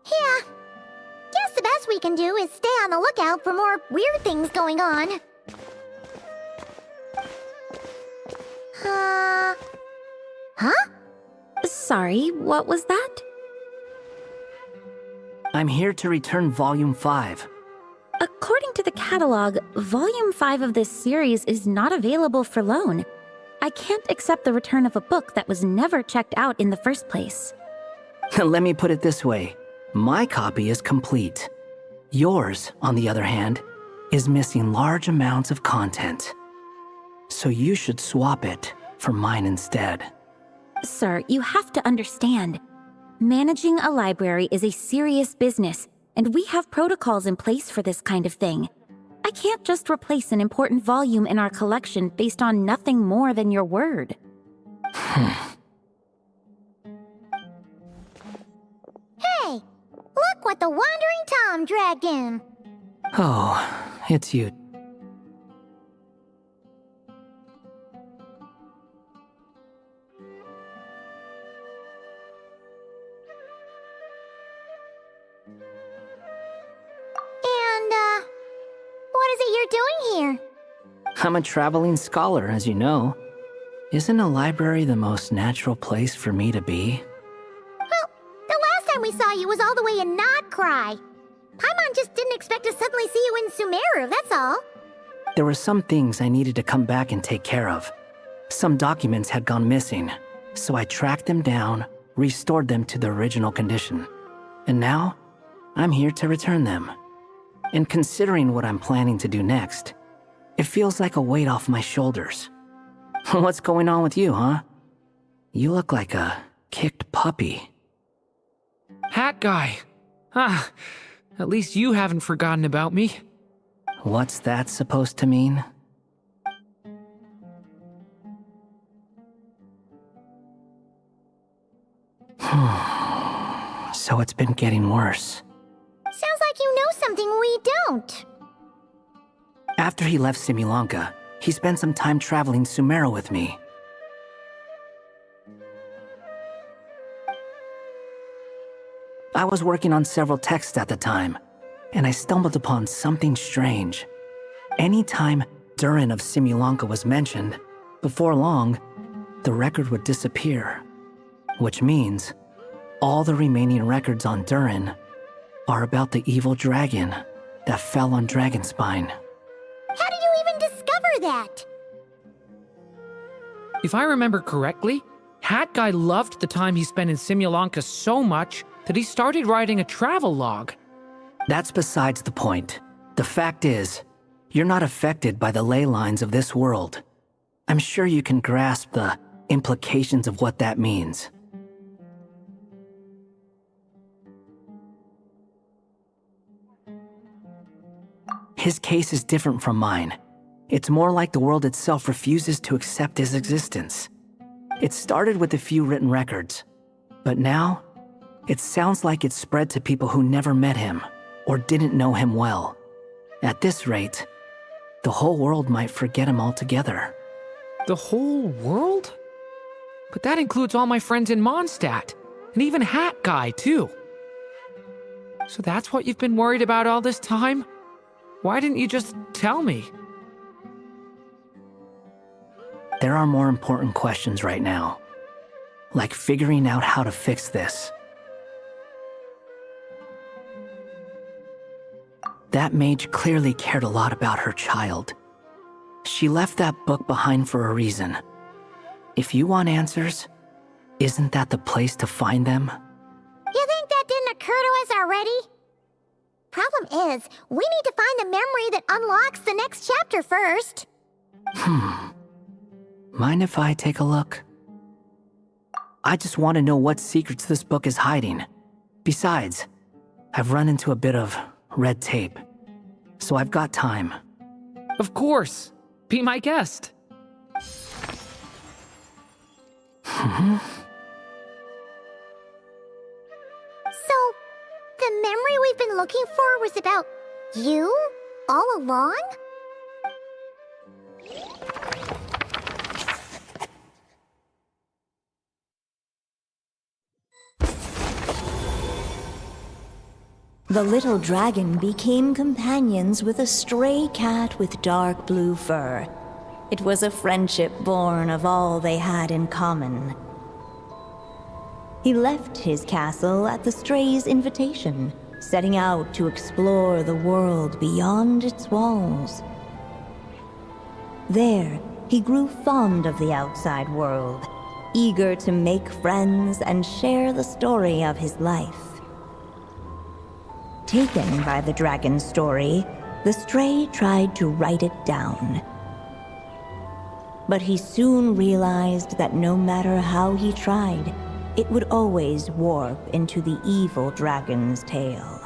Yeah. Guess the best we can do is stay on the lookout for more weird things going on. Huh? Sorry, what was that? I'm here to return Volume 5. According to the catalog, Volume 5 of this series is not available for loan. I can't accept the return of a book that was never checked out in the first place. Let me put it this way. My copy is complete. Yours, on the other hand, is missing large amounts of content. So you should swap it for mine instead. Sir, you have to understand. Managing a library is a serious business, and we have protocols in place for this kind of thing. I can't just replace an important volume in our collection based on nothing more than your word. Hey, look what the Wandering Tom dragged in. Oh, it's you. And, what is it you're doing here? I'm a traveling scholar, as you know. Isn't a library the most natural place for me to be? Well, the last time we saw you was all the way in Not Cry. Paimon just didn't expect to suddenly see you in Sumeru, that's all. There were some things I needed to come back and take care of. Some documents had gone missing, so I tracked them down, restored them to their original condition. And now, I'm here to return them. And considering what I'm planning to do next, it feels like a weight off my shoulders. What's going on with you, huh? You look like a kicked puppy. Hat guy. Ah, at least you haven't forgotten about me. What's that supposed to mean? So it's been getting worse. Sounds like you know something we don't. After he left Simulanka, he spent some time traveling Sumeru with me. I was working on several texts at the time, and I stumbled upon something strange. Anytime Durin of Simulanka was mentioned, before long, the record would disappear. Which means, all the remaining records on Durin are about the evil dragon that fell on Dragonspine. How did you even discover that? If I remember correctly, Hat Guy loved the time he spent in Simulanka so much that he started writing a travel log. That's besides the point. The fact is, you're not affected by the ley lines of this world. I'm sure you can grasp the implications of what that means. His case is different from mine. It's more like the world itself refuses to accept his existence. It started with a few written records, but now, it sounds like it's spread to people who never met him or didn't know him well. At this rate, the whole world might forget him altogether. The whole world? But that includes all my friends in Mondstadt, and even Hat Guy, too. So that's what you've been worried about all this time? Why didn't you just tell me? There are more important questions right now. like figuring out how to fix this. That mage clearly cared a lot about her child. She left that book behind for a reason. If you want answers, isn't that the place to find them? You think that didn't occur to us already? Problem is, we need to find the memory that unlocks the next chapter first. Mind if I take a look? I just want to know what secrets this book is hiding. Besides, I've run into a bit of red tape, so I've got time. Of course. Be my guest. So, the memory we've been looking for was about you all along? The little dragon became companions with a stray cat with dark blue fur. It was a friendship born of all they had in common. He left his castle at the stray's invitation, setting out to explore the world beyond its walls. There, he grew fond of the outside world, eager to make friends and share the story of his life. Taken by the dragon's story, the stray tried to write it down. But he soon realized that no matter how he tried, it would always warp into the evil dragon's tale.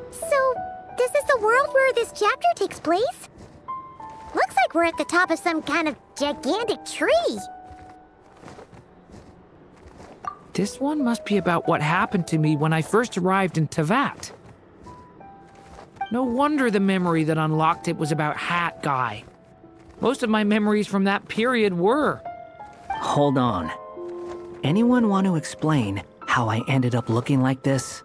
So, this is the world where this chapter takes place? Looks like we're at the top of some kind of gigantic tree. This one must be about what happened to me when I first arrived in Tevat. No wonder the memory that unlocked it was about Hat Guy. Most of my memories from that period were. Hold on. Anyone want to explain how I ended up looking like this?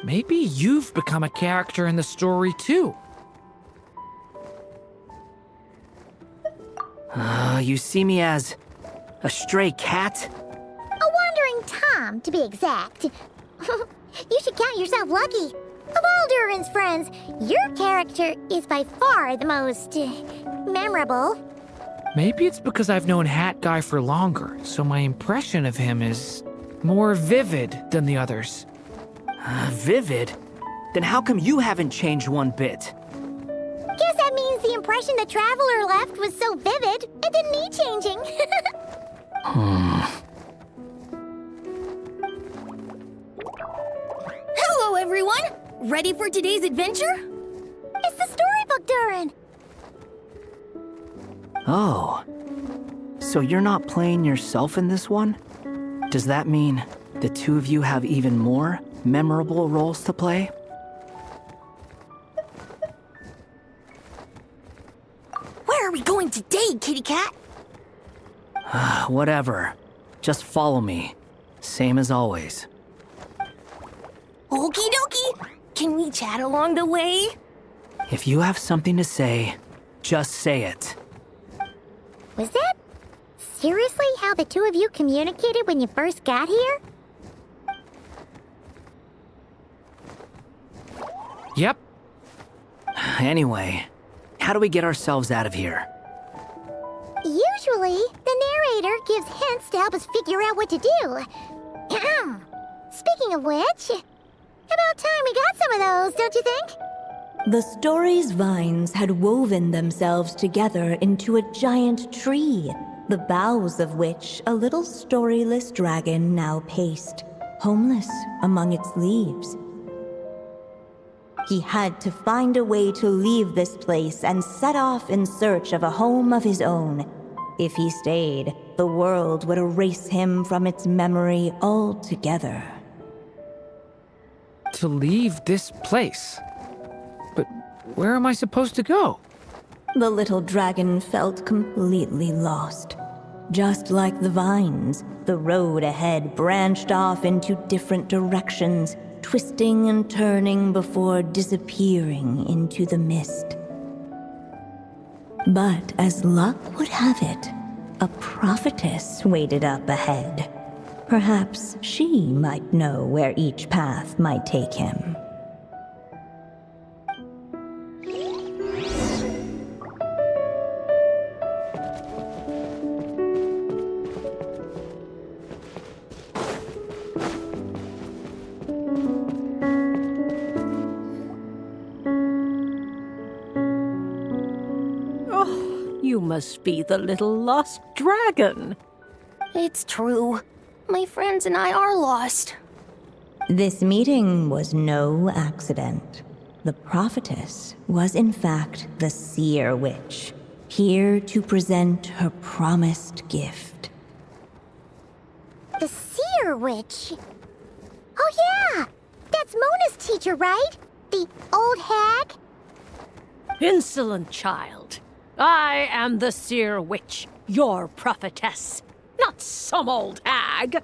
Maybe you've become a character in the story too. You see me as a stray cat? A wandering Tom, to be exact. You should count yourself lucky. Of all Durin's friends, your character is by far the most memorable. Maybe it's because I've known Hat Guy for longer, so my impression of him is more vivid than the others. Vivid? Then how come you haven't changed one bit? Guess that means the impression the traveler left was so vivid, it didn't need changing. Hello, everyone! Ready for today's adventure? It's the storybook, Durin. Oh. So you're not playing yourself in this one? Does that mean the two of you have even more memorable roles to play? Where are we going today, kitty cat? Whatever. Just follow me. Same as always. Okie dokie! Can we chat along the way? If you have something to say, just say it. Was that seriously how the two of you communicated when you first got here? Yep. Anyway, how do we get ourselves out of here? Usually, the narrator gives hints to help us figure out what to do. Speaking of which, about time we got some of those, don't you think? The story's vines had woven themselves together into a giant tree, the boughs of which a little storyless dragon now paced, homeless among its leaves. He had to find a way to leave this place and set off in search of a home of his own. If he stayed, the world would erase him from its memory altogether. To leave this place. But where am I supposed to go? The little dragon felt completely lost. Just like the vines, the road ahead branched off into different directions, twisting and turning before disappearing into the mist. But as luck would have it, a prophetess waited up ahead. Perhaps she might know where each path might take him. You must be the little lost dragon. It's true. My friends and I are lost. This meeting was no accident. The prophetess was in fact the seer witch, here to present her promised gift. The seer witch. Oh yeah! That's Mona's teacher, right? The old hag? Insolent child. I am the seer witch, your prophetess, not some old hag.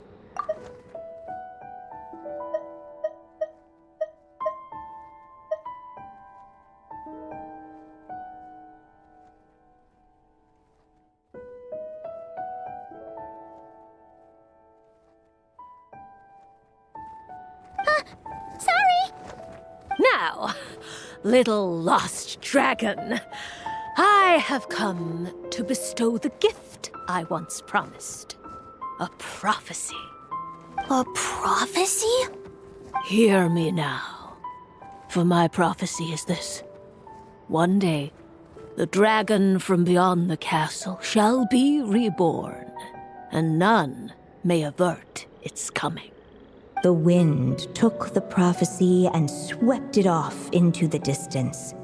Sorry! Now, little lost dragon, I have come to bestow the gift I once promised. A prophecy. A prophecy? Hear me now, for my prophecy is this. One day, the dragon from beyond the castle shall be reborn, and none may avert its coming. The wind took the prophecy and swept it off into the distance.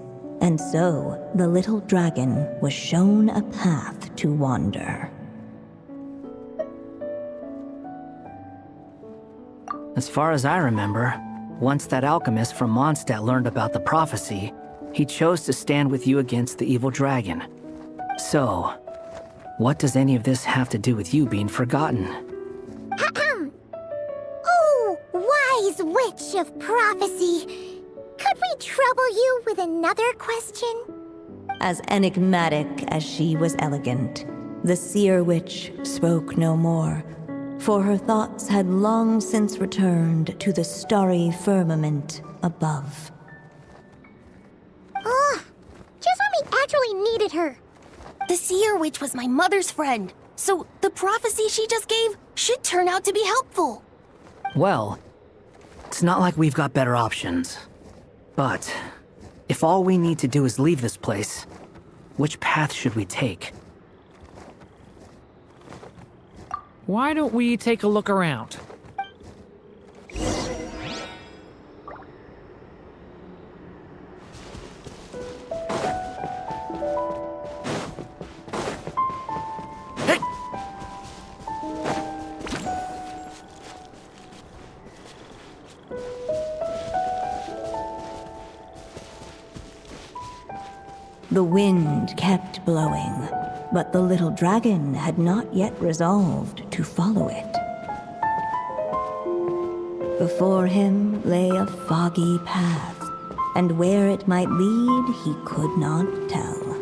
And so, the little dragon was shown a path to wander. As far as I remember, once that alchemist from Mondstadt learned about the prophecy, he chose to stand with you against the evil dragon. So, what does any of this have to do with you being forgotten? Oh, wise witch of prophecy! Could we trouble you with another question? As enigmatic as she was elegant, the seer witch spoke no more, for her thoughts had long since returned to the starry firmament above. Just when we actually needed her. The seer witch was my mother's friend, so the prophecy she just gave should turn out to be helpful. Well, it's not like we've got better options. But, if all we need to do is leave this place, which path should we take? Why don't we take a look around? The wind kept blowing, but the little dragon had not yet resolved to follow it. Before him lay a foggy path, and where it might lead he could not tell.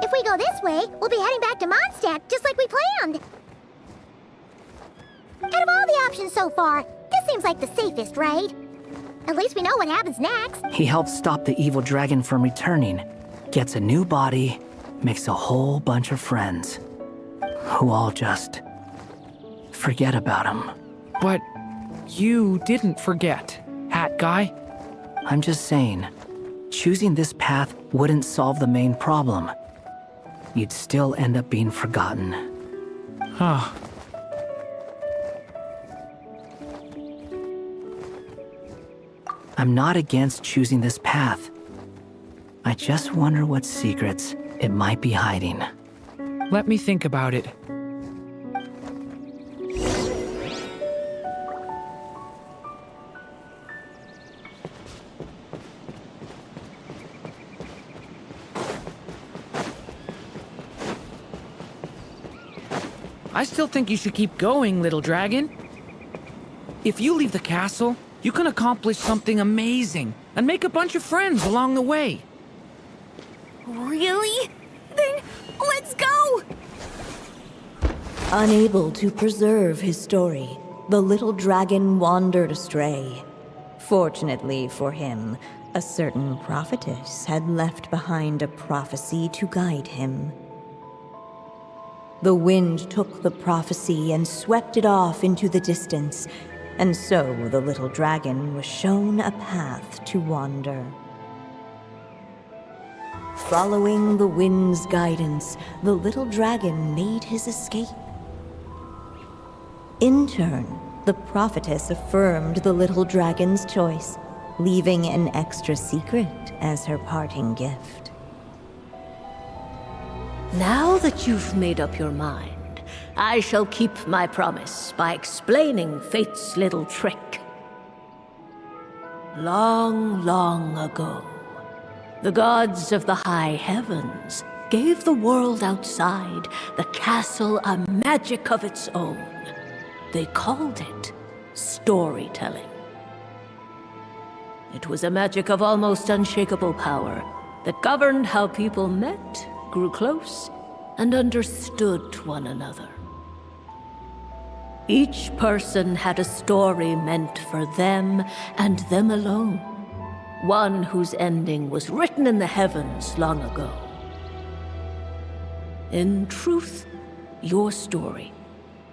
If we go this way, we'll be heading back to Mondstadt, just like we planned. Out of all the options so far, this seems like the safest, right? At least we know what happens next. He helps stop the evil dragon from returning, gets a new body, makes a whole bunch of friends, who all just forget about him. But you didn't forget, Hat Guy. I'm just saying, choosing this path wouldn't solve the main problem. You'd still end up being forgotten. Huh. I'm not against choosing this path. I just wonder what secrets it might be hiding. Let me think about it. I still think you should keep going, little dragon. If you leave the castle, you can accomplish something amazing and make a bunch of friends along the way. Really? Then let's go! Unable to preserve his story, the little dragon wandered astray. Fortunately for him, a certain prophetess had left behind a prophecy to guide him. The wind took the prophecy and swept it off into the distance, and so the little dragon was shown a path to wander. Following the wind's guidance, the little dragon made his escape. In turn, the prophetess affirmed the little dragon's choice, leaving an extra secret as her parting gift. Now that you've made up your mind, I shall keep my promise by explaining Fate's little trick. Long, long ago, the gods of the high heavens gave the world outside the castle a magic of its own. They called it storytelling. It was a magic of almost unshakable power that governed how people met, grew close, and understood one another. Each person had a story meant for them and them alone, one whose ending was written in the heavens long ago. In truth, your story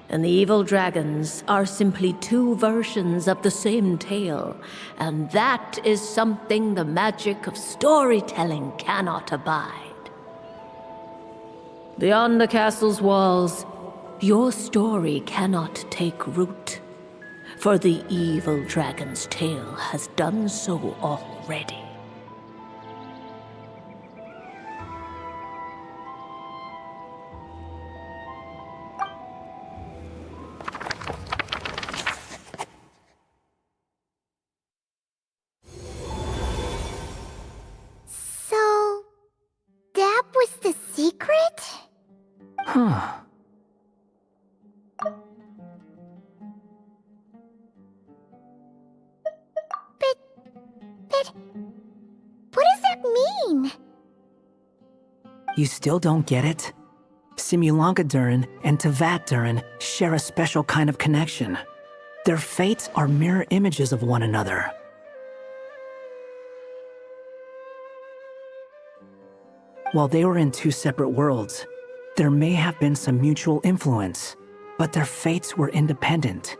and the evil dragons are simply two versions of the same tale, and that is something the magic of storytelling cannot abide. Beyond the castle's walls, your story cannot take root, for the evil dragon's tale has done so already. So, that was the secret? Huh. But what does that mean? You still don't get it? Simulanka Durin and Tevat Durin share a special kind of connection. Their fates are mirror images of one another. While they were in two separate worlds, there may have been some mutual influence, but their fates were independent.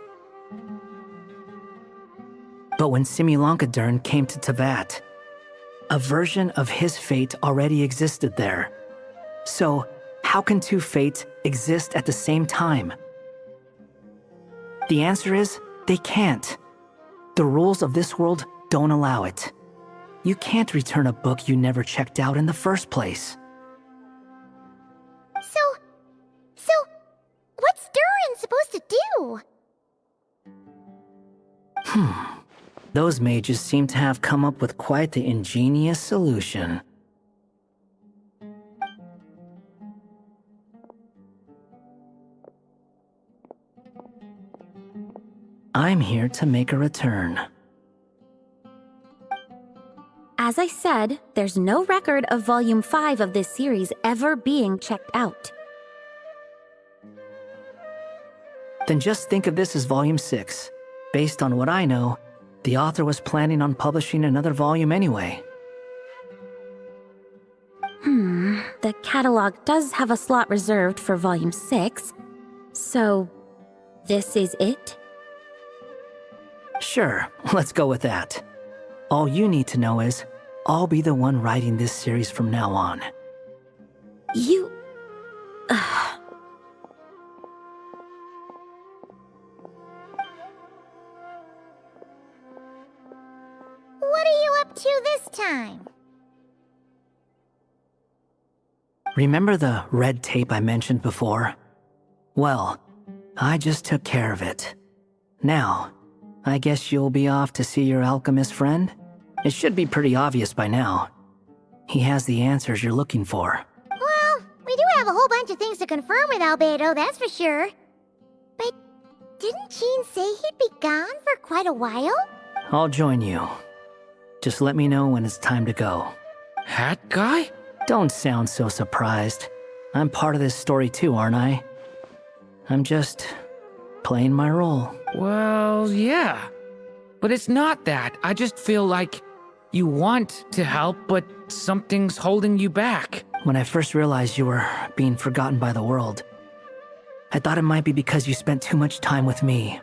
But when Simulanka Durin came to Tevat, a version of his fate already existed there. So, how can two fates exist at the same time? The answer is, they can't. The rules of this world don't allow it. You can't return a book you never checked out in the first place. So, what's Durin supposed to do? Those mages seem to have come up with quite the ingenious solution. I'm here to make a return. As I said, there's no record of Volume 5 of this series ever being checked out. Then just think of this as Volume 6. Based on what I know, the author was planning on publishing another volume anyway. The catalog does have a slot reserved for Volume 6, so this is it? Sure, let's go with that. All you need to know is, I'll be the one writing this series from now on. You... What are you up to this time? Remember the red tape I mentioned before? Well, I just took care of it. Now, I guess you'll be off to see your alchemist friend? It should be pretty obvious by now. He has the answers you're looking for. Well, we do have a whole bunch of things to confirm with Albedo, that's for sure. But didn't Gene say he'd be gone for quite a while? I'll join you. Just let me know when it's time to go. Hat guy? Don't sound so surprised. I'm part of this story too, aren't I? I'm just playing my role. Well, yeah. But it's not that. I just feel like you want to help, but something's holding you back. When I first realized you were being forgotten by the world, I thought it might be because you spent too much time with me.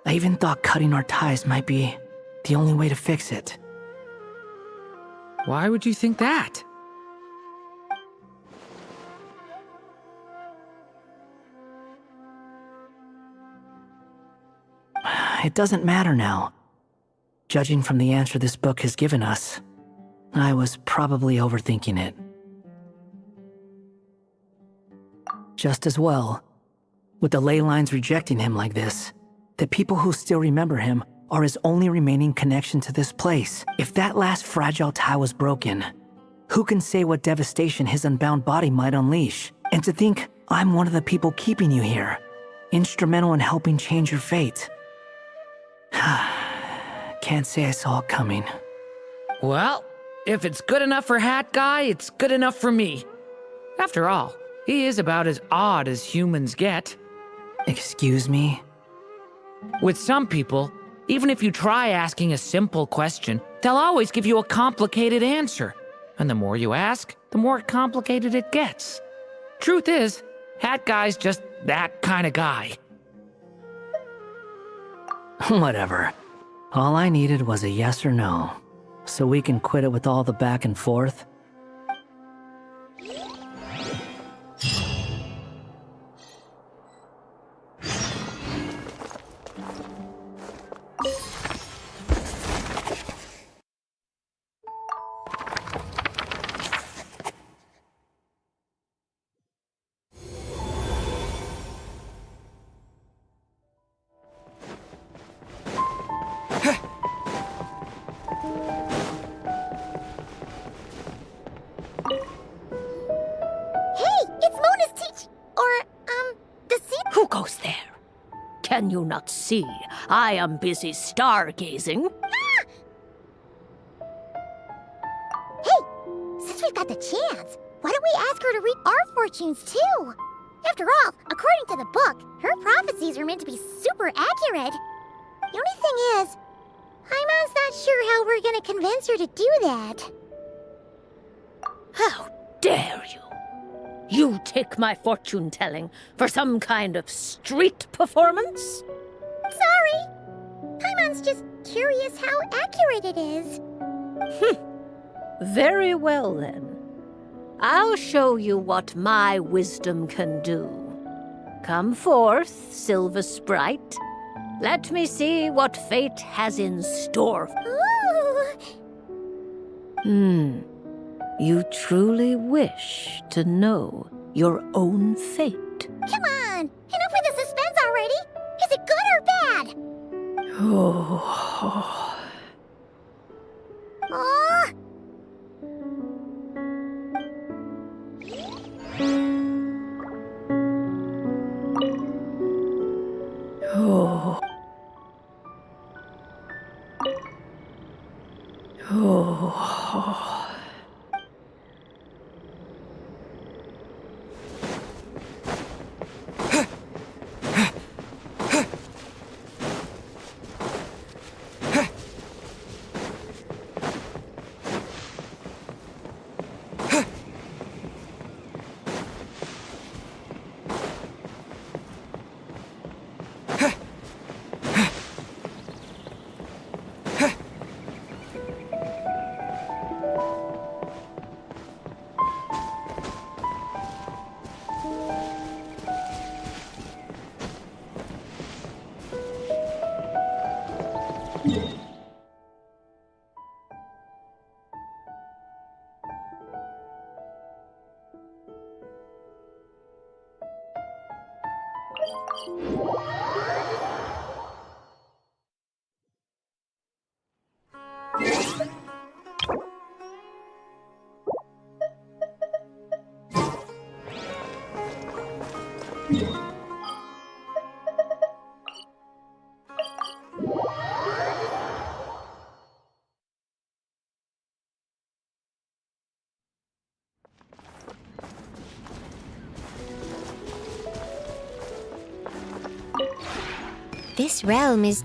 I even thought cutting our ties might be the only way to fix it. Why would you think that? It doesn't matter now. Judging from the answer this book has given us, I was probably overthinking it. Just as well, with the ley lines rejecting him like this, the people who still remember him are his only remaining connection to this place. If that last fragile tie was broken, who can say what devastation his unbound body might unleash? And to think I'm one of the people keeping you here, instrumental in helping change your fate. Can't say I saw it coming. Well, if it's good enough for Hat Guy, it's good enough for me. After all, he is about as odd as humans get. Excuse me? With some people, even if you try asking a simple question, they'll always give you a complicated answer. And the more you ask, the more complicated it gets. Truth is, Hat Guy's just that kind of guy. Whatever. All I needed was a yes or no, so we can quit it with all the back and forth. Who goes there? Can you not see? I am busy stargazing. Since we've got the chance, why don't we ask her to read our fortunes too? After all, according to the book, her prophecies are meant to be super accurate. The only thing is, Paimon's not sure how we're gonna convince her to do that. How dare you? You take my fortune-telling for some kind of street performance? Sorry. Paimon's just curious how accurate it is. Very well, then. I'll show you what my wisdom can do. Come forth, Silver Sprite. Let me see what fate has in store. Ooh. You truly wish to know your own fate? Come on! Enough with the suspense already! Is it good or bad? Oh. Aww. Oh. Oh. This realm is...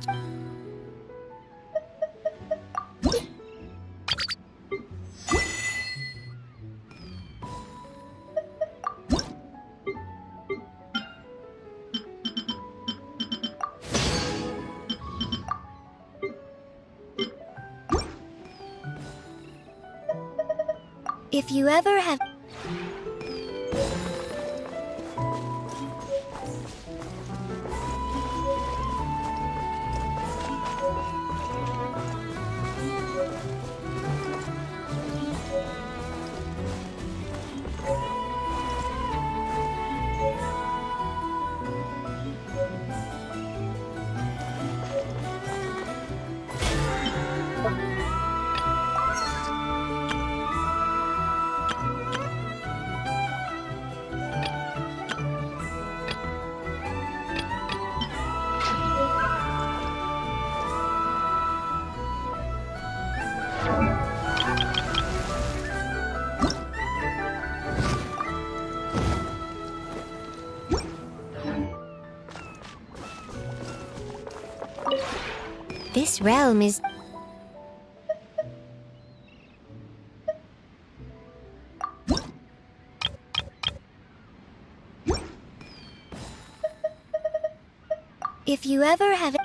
If you ever have... This realm is... If you ever have...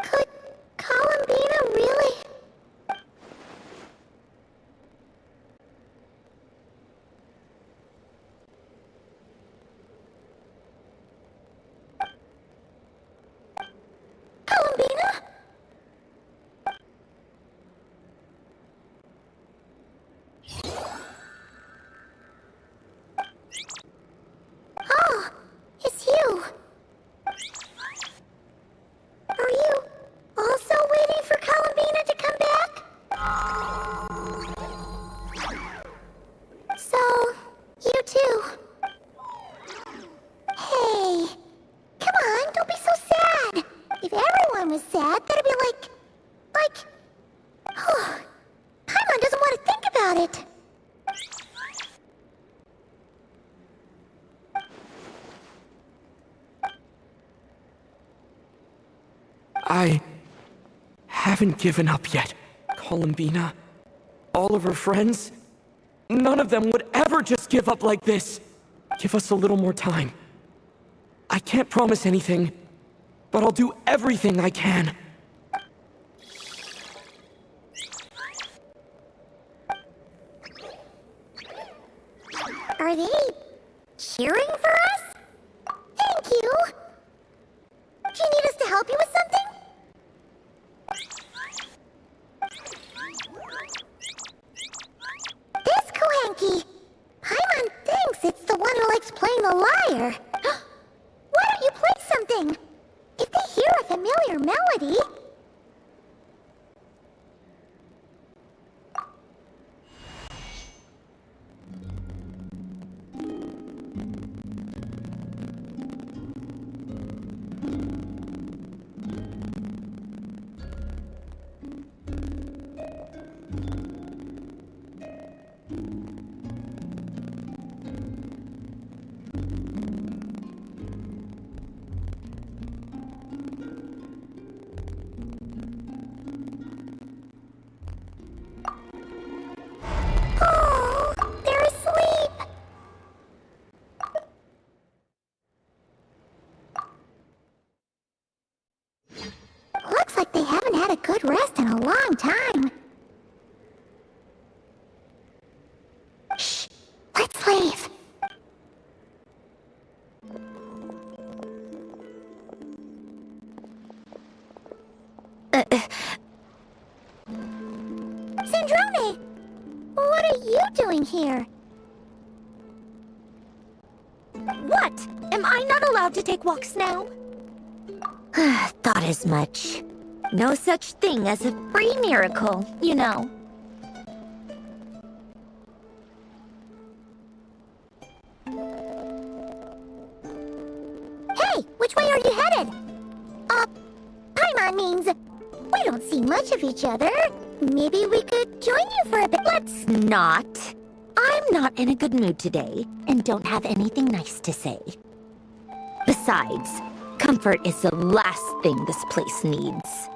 Could Columbina really... Columbina? Oh, it's you. Are you also waiting for Columbina to come back? So, you too. Hey, come on, don't be so sad. If everyone was sad, that'd be like... Oh, Paimon doesn't want to think about it. I haven't given up yet. Columbina, all of her friends, none of them would ever just give up like this. Give us a little more time. I can't promise anything, but I'll do everything I can. Are they cheering for us? Thank you. Do you need us to help you with something? This Kohanki. Paimon thinks it's the one who likes playing the lyre. Why don't you play something? If they hear a familiar melody... good rest in a long time. Shh! Let's leave. Sandrone! What are you doing here? What? Am I not allowed to take walks now? Thought as much. No such thing as a free miracle, you know. Hey, which way are you headed? Paimon means we don't see much of each other. Maybe we could join you for a bit. Let's not. I'm not in a good mood today, and don't have anything nice to say. Besides, comfort is the last thing this place needs.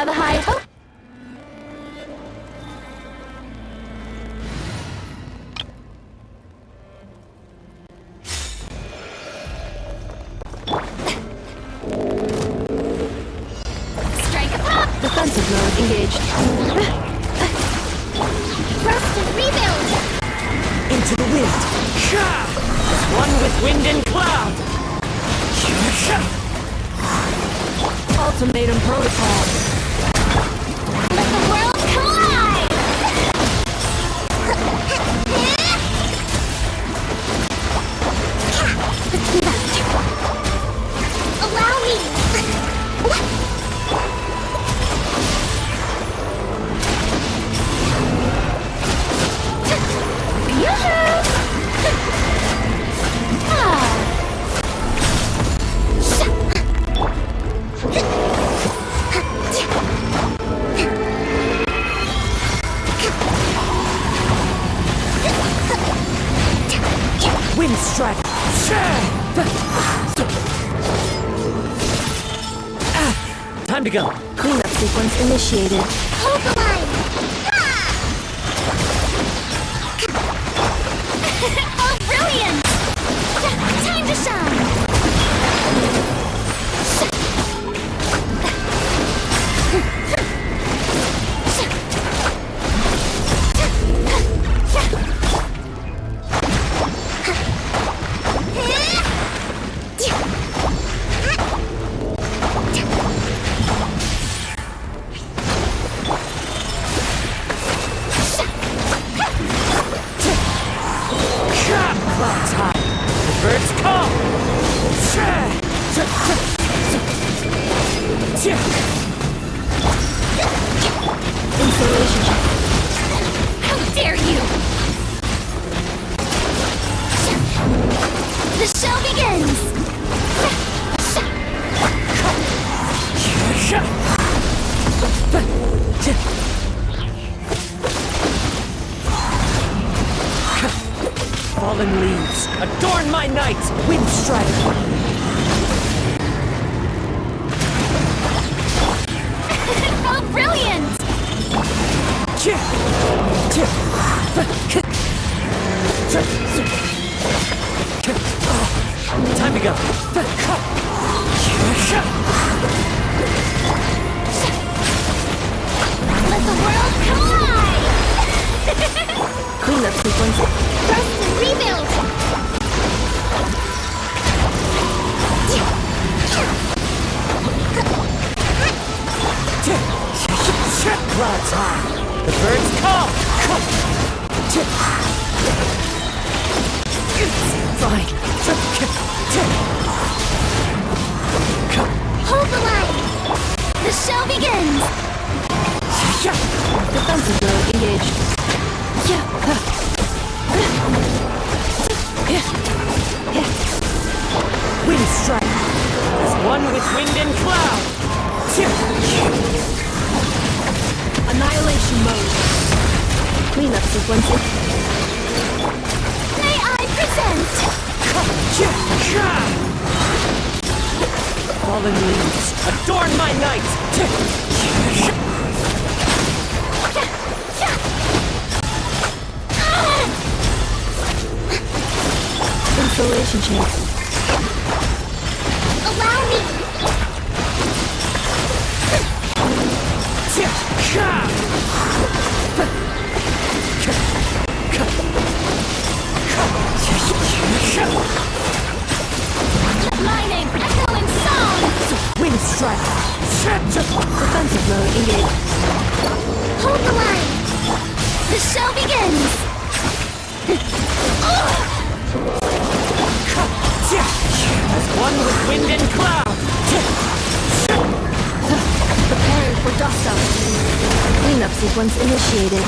have high hope. Strike a pop! Defensive mode engaged. Rust and rebuild! Into the wind. As one with wind and cloud. Ultimatum protocol. Let the world collide! Allow me! Wind strike. Time to go. Cleanup sequence initiated. Hold the line! Oh, brilliant! Time to shine! Clouds high. The birds call. Installation. How dare you! The show begins! Fallen leaves, adorn my night! Wind strike! Oh, brilliant! Time to go! Let the world collide! Cleanup sequence. Rust and rebuild! Clouds high. The birds call. Fine. Hold the line! The show begins! Defensive mode engaged. Wind strike. As one with wind and cloud. Annihilation mode. Cleanup sequence. May I present? Fallen leaves, adorn my night! Installation change. Allow me! My name echo in song! Wind strike! Defensive mode engaged. Hold the line! The show begins! As one with wind and cloud! Preparing for dust up. Cleanup sequence initiated.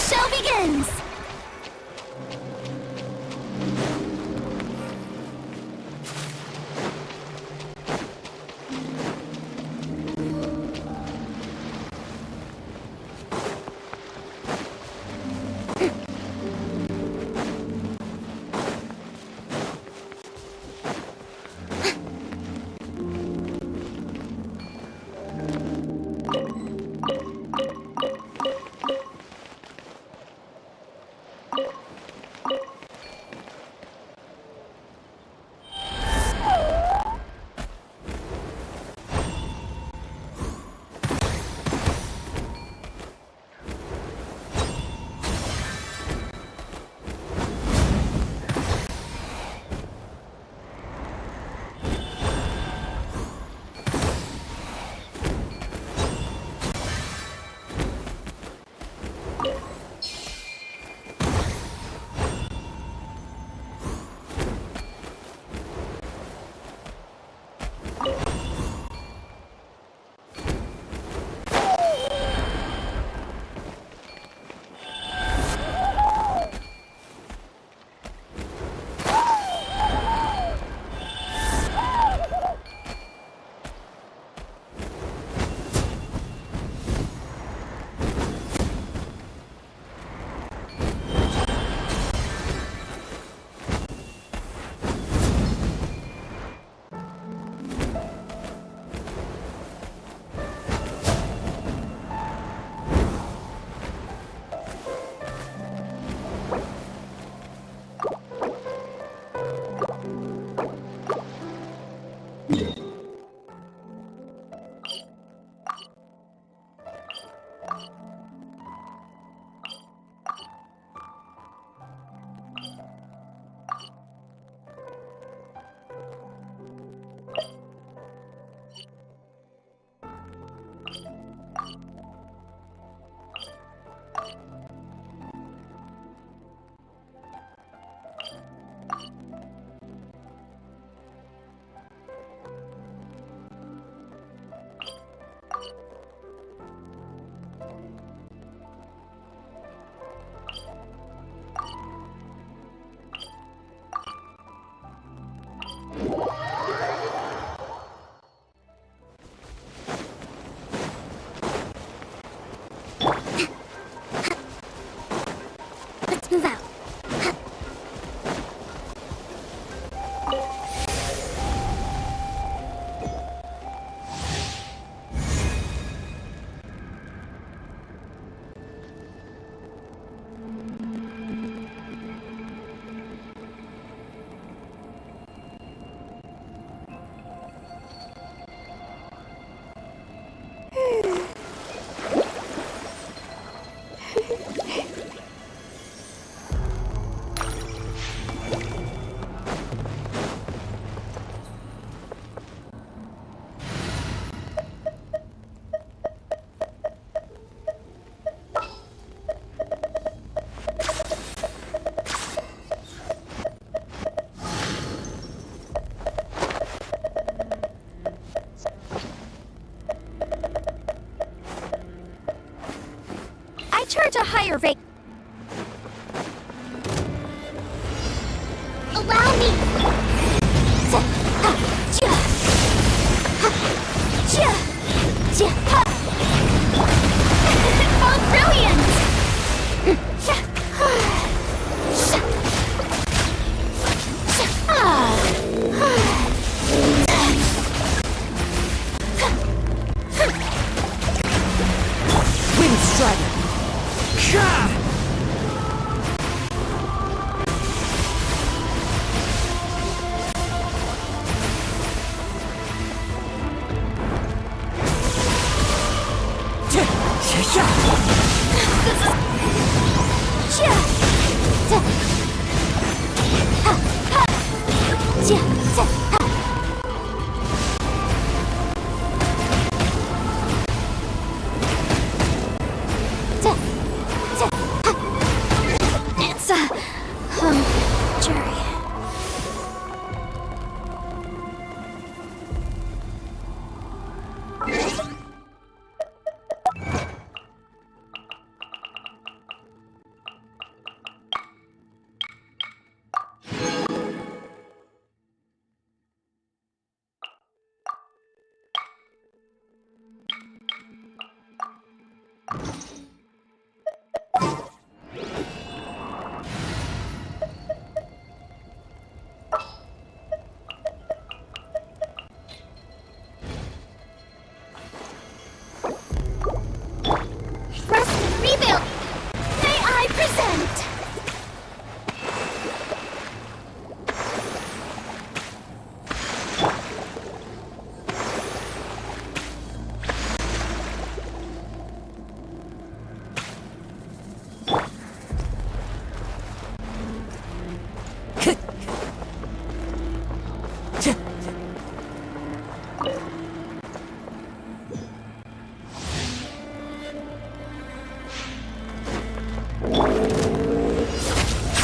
show begins! Let's move out. I charge a higher rate. Allow me! Oh, brilliant! Wind Strider!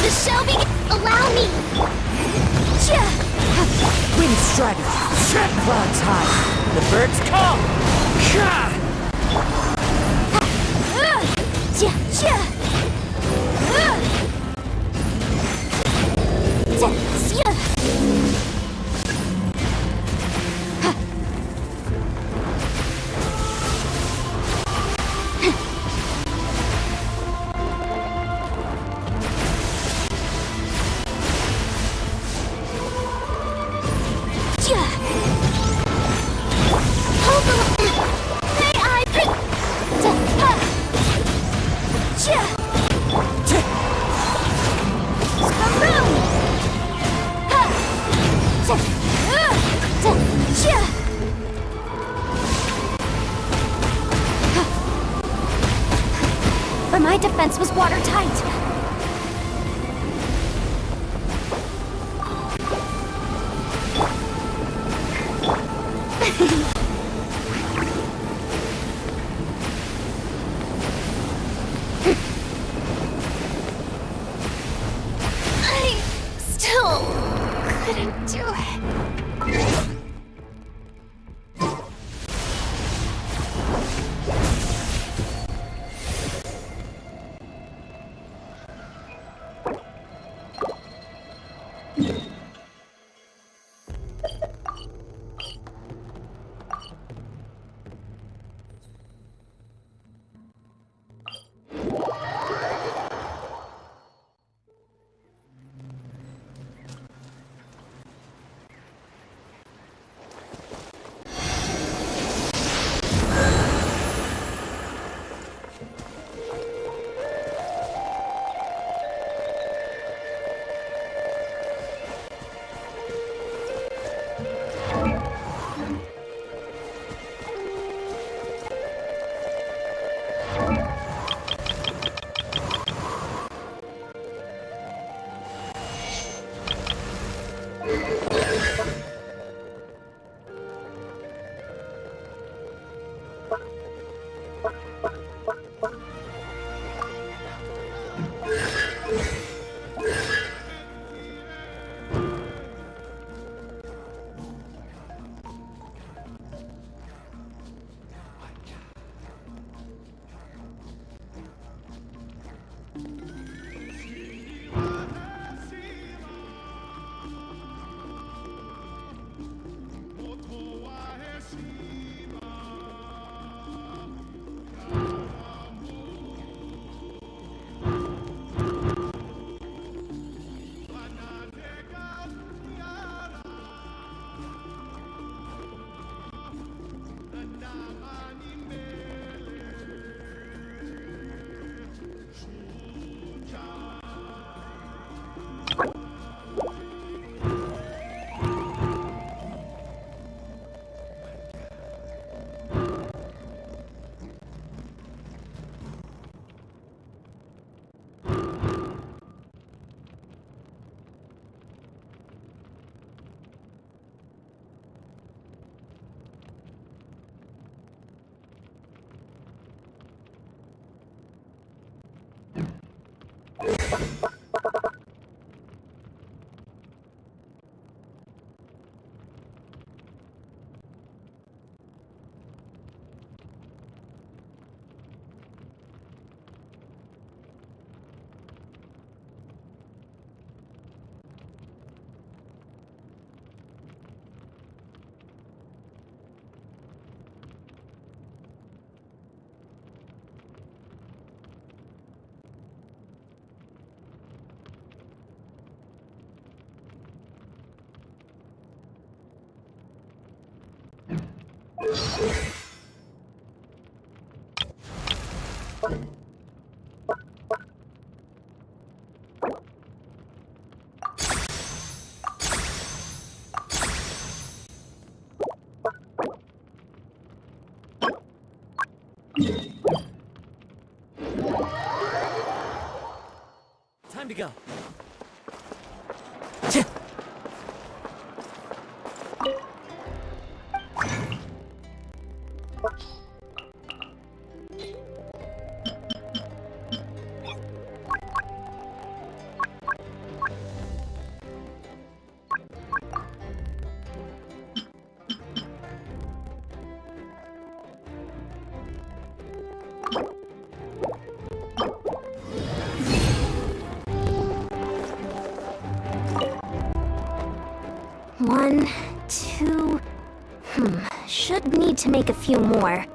This shall be. Allow me. Wind strategy. Clouds high. The birds call. But my defense was watertight. I still couldn't do it. Time to go. 1, 2... should need to make a few more.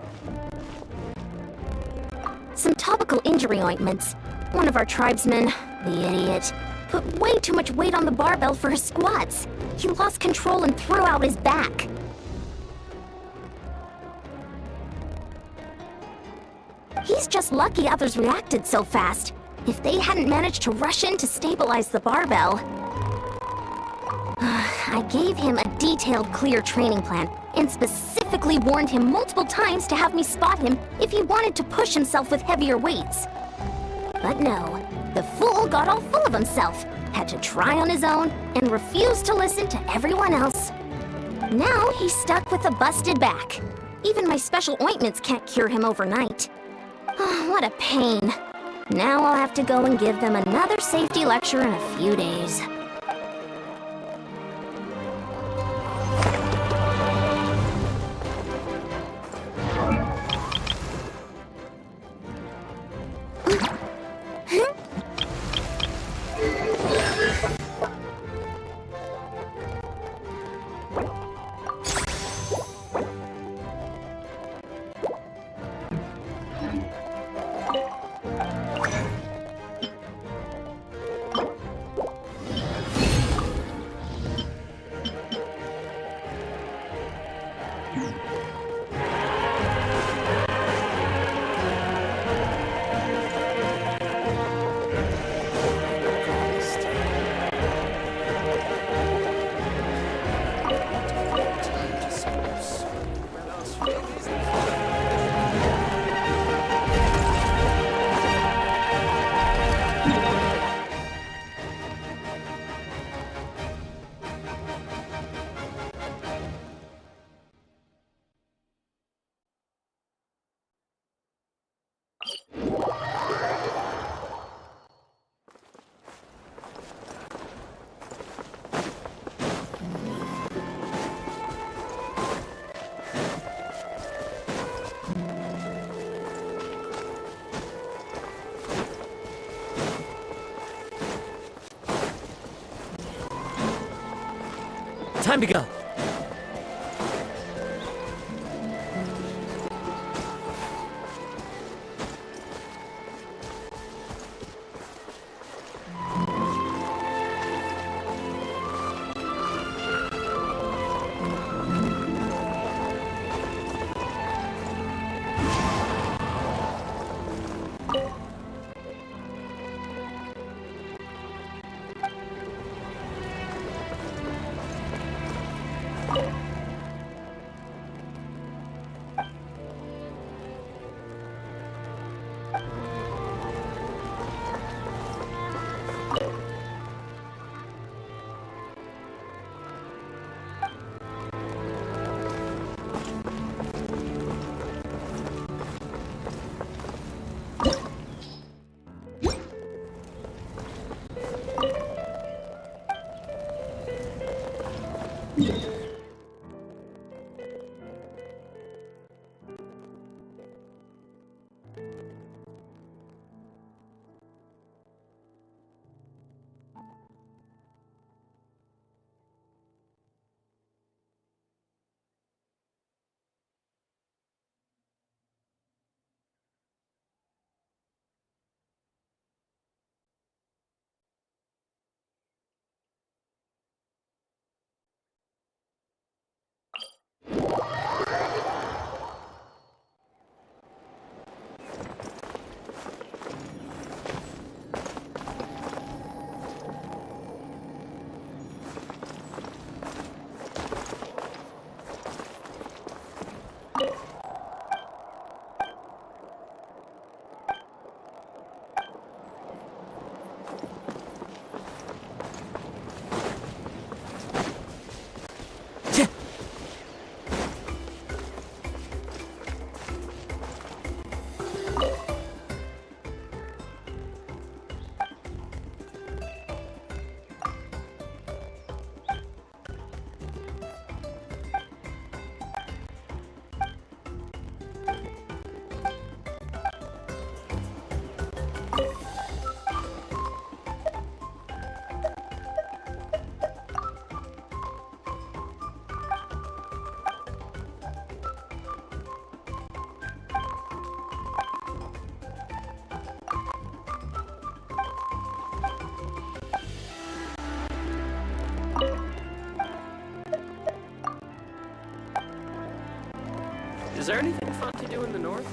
Some topical injury ointments. One of our tribesmen, the idiot, put way too much weight on the barbell for his squats. He lost control and threw out his back. He's just lucky others reacted so fast. If they hadn't managed to rush in to stabilize the barbell... I gave him a detailed, clear training plan, and specifically warned him multiple times to have me spot him if he wanted to push himself with heavier weights. But no, the fool got all full of himself, had to try on his own, and refused to listen to everyone else. Now he's stuck with a busted back. Even my special ointments can't cure him overnight. What a pain. Now I'll have to go and give them another safety lecture in a few days. Time to go. Is there anything fun to do in the north?